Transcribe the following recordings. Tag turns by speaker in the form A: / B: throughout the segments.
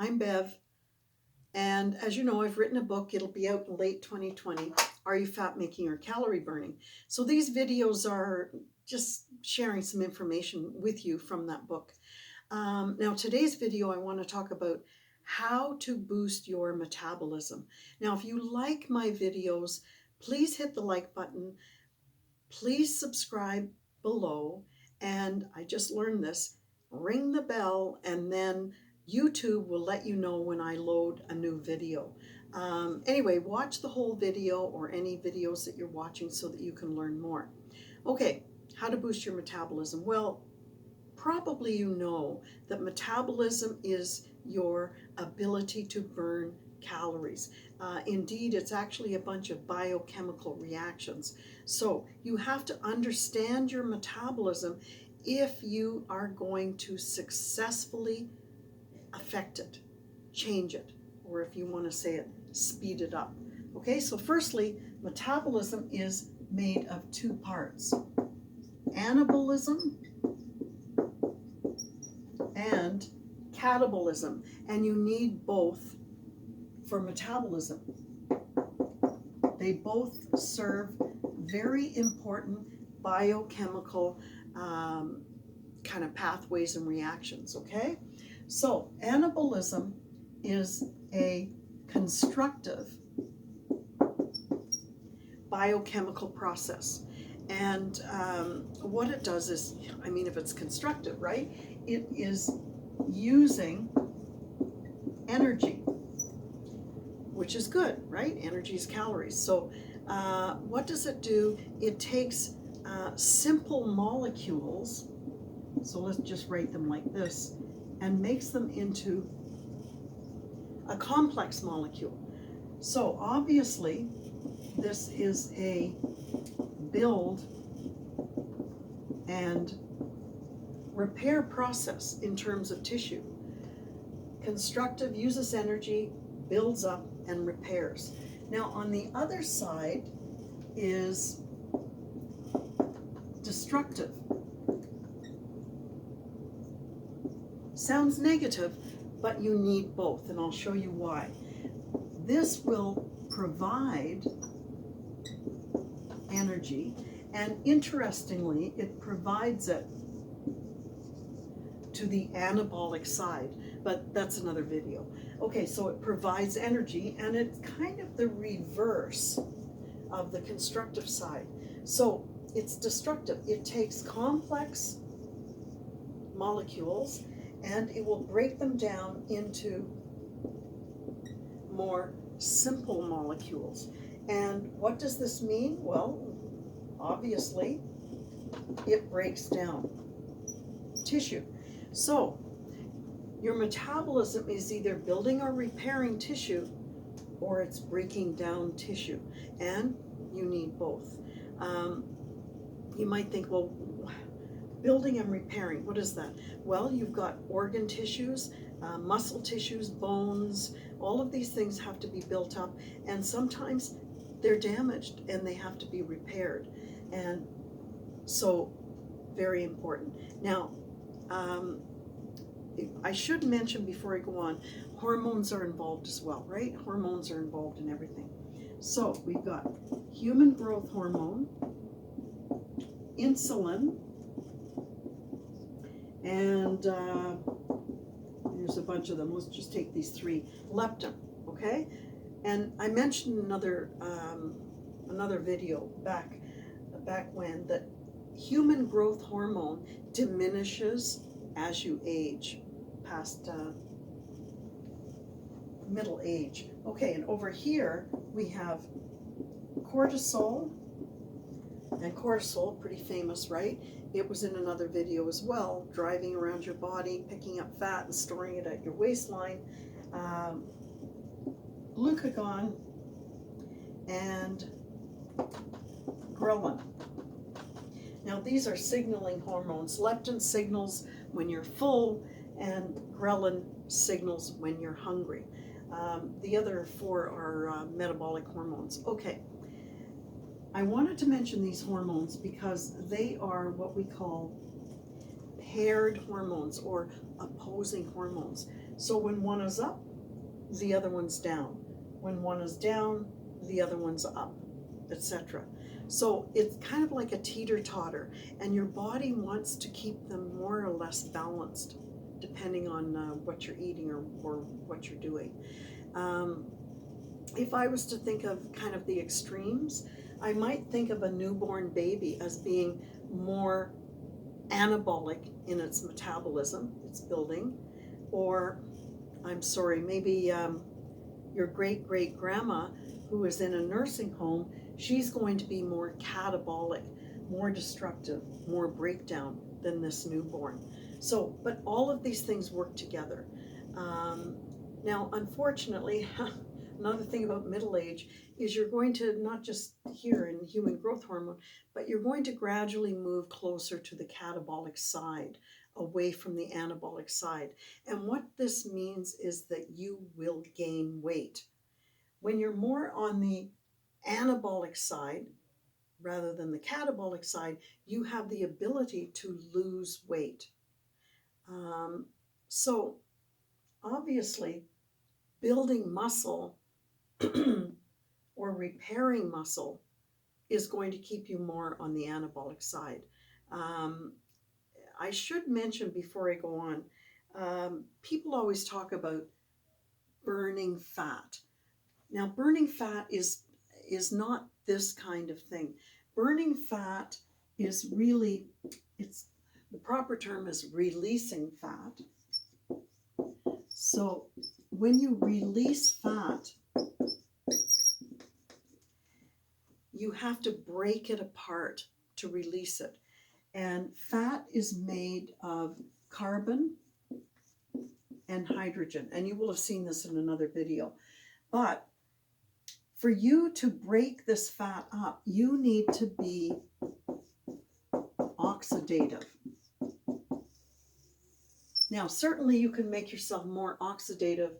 A: I'm Bev, and as you know, I've written a book. It'll be out in late 2020. Are you fat making or calorie burning? So these videos are just sharing some information with you from that book. Now, today's video, I want to talk about how to boost your metabolism. Now, if you like my videos, please hit the like button. Please subscribe below. And I just learned this, ring the bell, and then YouTube will let you know when I load a new video. Anyway, watch the whole video or any videos that you're watching so that you can learn more. Okay, how to boost your metabolism. Well, probably you know that metabolism is your ability to burn calories. Indeed, it's actually a bunch of biochemical reactions. So you have to understand your metabolism if you are going to successfully affect it, change it, or if you want to say it, speed it up. Okay, so firstly, metabolism is made of two parts: anabolism and catabolism, and you need both for metabolism. They both serve very important biochemical kind of pathways and reactions, okay? So anabolism is a constructive biochemical process. And what it does is, I mean, if it's constructive, right, it is using energy, which is good, right? Energy is calories. So what does it do? It takes simple molecules, so let's just write them like this, and makes them into a complex molecule. So obviously, this is a build and repair process in terms of tissue. Constructive uses energy, builds up, and repairs. Now on the other side is destructive. Sounds negative, but you need both, and I'll show you why. This will provide energy, and interestingly, it provides it to the anabolic side, but that's another video. Okay, so it provides energy, and it's kind of the reverse of the constructive side. So it's destructive. It takes complex molecules and it will break them down into more simple molecules. And what does this mean? Well, obviously, it breaks down tissue. So your metabolism is either building or repairing tissue, or it's breaking down tissue, and you need both. You might think, well, building and repairing, what is that? Well, you've got organ tissues, muscle tissues, bones, all of these things have to be built up, and sometimes they're damaged and they have to be repaired. And so, very important. Now, I should mention before I go on, hormones are involved as well, right? Hormones are involved in everything. So we've got human growth hormone, insulin, and there's a bunch of them. Let's just take these three. Leptin, okay? And I mentioned another video back when that human growth hormone diminishes as you age past middle age. Okay, and over here we have cortisol, and cortisol, pretty famous, right? It was in another video as well, driving around your body, picking up fat and storing it at your waistline. Glucagon and ghrelin. Now these are signaling hormones. Leptin signals when you're full, and ghrelin signals when you're hungry. The other four are metabolic hormones. Okay, I wanted to mention these hormones because they are what we call paired hormones or opposing hormones. So when one is up, the other one's down. When one is down, the other one's up, etc. So it's kind of like a teeter-totter, and your body wants to keep them more or less balanced, depending on what you're eating or what you're doing. Um, if I was to think of kind of the extremes, I might think of a newborn baby as being more anabolic in its metabolism, its building, or I'm sorry, maybe your great great grandma who is in a nursing home, she's going to be more catabolic, more destructive, more breakdown than this newborn. So, but all of these things work together. Um, Now, unfortunately, another thing about middle age is you're going to not just here in human growth hormone, but you're going to gradually move closer to the catabolic side, away from the anabolic side. And what this means is that you will gain weight. When you're more on the anabolic side rather than the catabolic side, you have the ability to lose weight. Um, so obviously, building muscle or repairing muscle is going to keep you more on the anabolic side. Um, I should mention before I go on, people always talk about burning fat. Now, burning fat is not this kind of thing. Burning fat is really, it's the proper term is releasing fat. So when you release fat, you have to break it apart to release it. And fat is made of carbon and hydrogen. And you will have seen this in another video. But for you to break this fat up, you need to be oxidative. Now, certainly you can make yourself more oxidative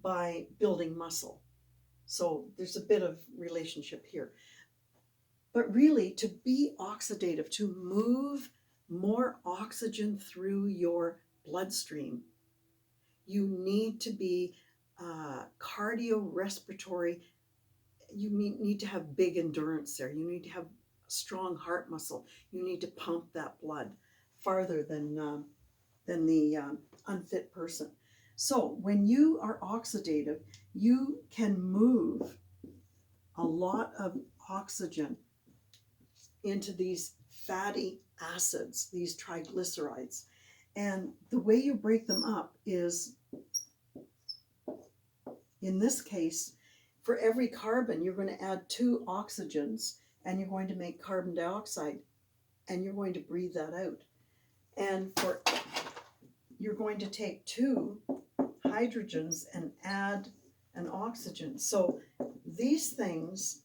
A: by building muscle. So there's a bit of relationship here. But really, to be oxidative, to move more oxygen through your bloodstream, you need to be cardiorespiratory. You need to have big endurance there. You need to have strong heart muscle. You need to pump that blood farther than the unfit person. So when you are oxidative, you can move a lot of oxygen into these fatty acids, these triglycerides. And the way you break them up is, in this case, for every carbon, you're going to add 2 oxygens, and you're going to make carbon dioxide, and you're going to breathe that out. And you're going to take 2 hydrogens and add an oxygen. So these things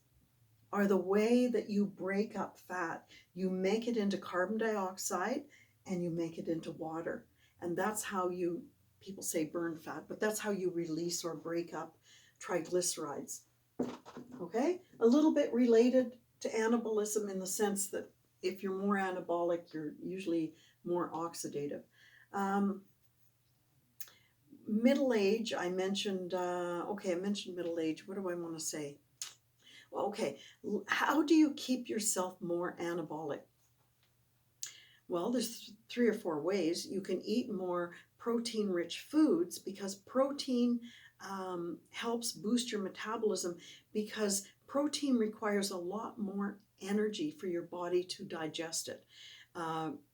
A: are the way that you break up fat. You make it into carbon dioxide and you make it into water. And that's how you, people say burn fat, but that's how you release or break up triglycerides. Okay? A little bit related to anabolism in the sense that if you're more anabolic, you're usually more oxidative. Middle age, I mentioned, I mentioned middle age. What do I want to say? Well, okay, how do you keep yourself more anabolic? Well, there's 3 or 4 ways. You can eat more protein-rich foods because protein helps boost your metabolism, because protein requires a lot more energy for your body to digest it,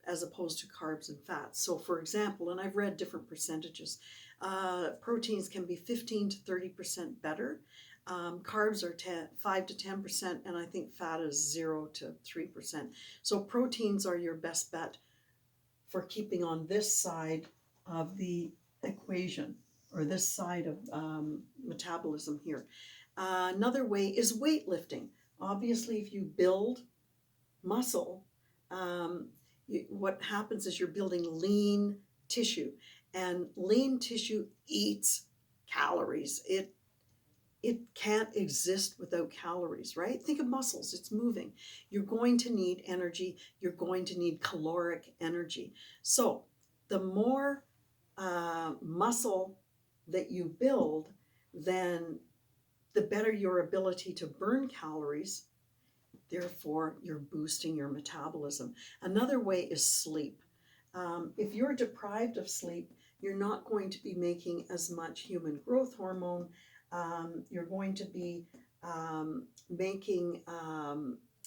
A: as opposed to carbs and fats. So for example, and I've read different percentages, proteins can be 15 to 30% better. Carbs are 5 to 10%, and I think fat is 0 to 3%. So proteins are your best bet for keeping on this side of the equation, or this side of metabolism here. Another way is weightlifting. Obviously, if you build muscle, what happens is you're building lean tissue, and lean tissue eats calories. It can't exist without calories, right? Think of muscles, it's moving. You're going to need energy, you're going to need caloric energy. So the more muscle that you build, then the better your ability to burn calories. Therefore, you're boosting your metabolism. Another way is sleep. If you're deprived of sleep, you're not going to be making as much human growth hormone. You're going to be making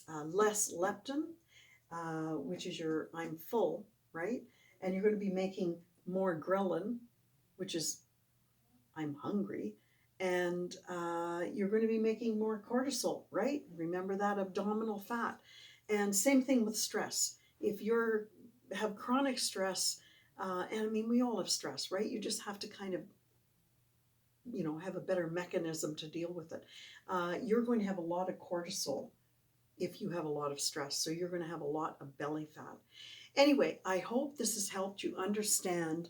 A: less leptin, which is your I'm full, right? And you're going to be making more ghrelin, which is I'm hungry. And you're going to be making more cortisol, right? Remember that abdominal fat. And same thing with stress. If you're have chronic stress, and I mean, we all have stress, right? You just have to kind of, have a better mechanism to deal with it. You're going to have a lot of cortisol if you have a lot of stress. So you're going to have a lot of belly fat. Anyway, I hope this has helped you understand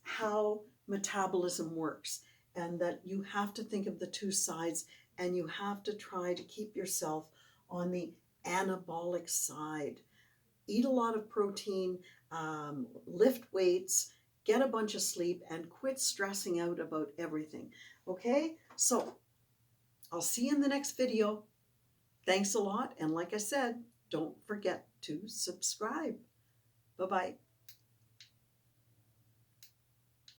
A: how metabolism works, and that you have to think of the two sides, and you have to try to keep yourself on the anabolic side. Eat a lot of protein, lift weights, get a bunch of sleep, and quit stressing out about everything. Okay? So I'll see you in the next video. Thanks a lot. And like I said, don't forget to subscribe. Bye-bye.